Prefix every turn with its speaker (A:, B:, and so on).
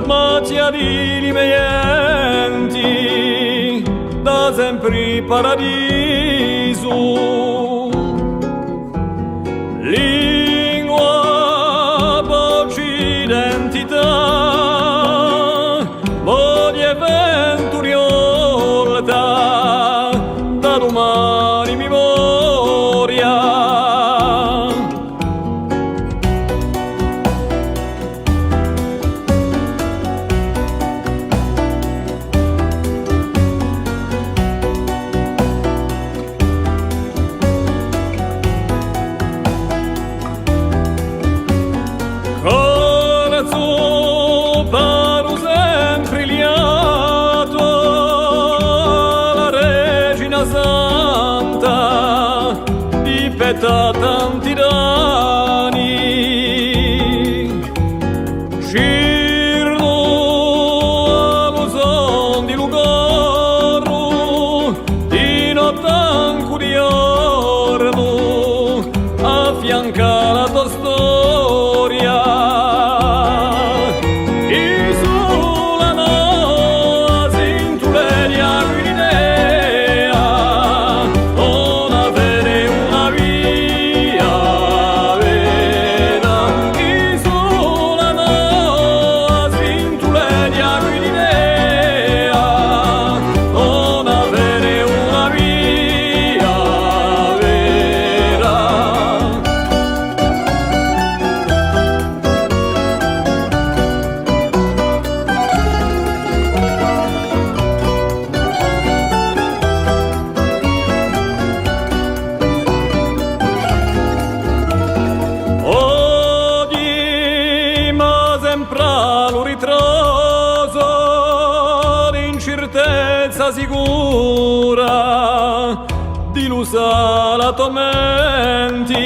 A: macchia di rimenti, da sempre paradiso. Lingua, voce, identità, voglia e venturiolta, da domani memoria. Corazzo paro sempre liato alla Regina Santa, di peta tanti danni. Cirno all'uson di Lugoro, di notte anche di giorno, affianca la tua storia. Lo ritroso l'incertezza sicura di lusa la tormenti.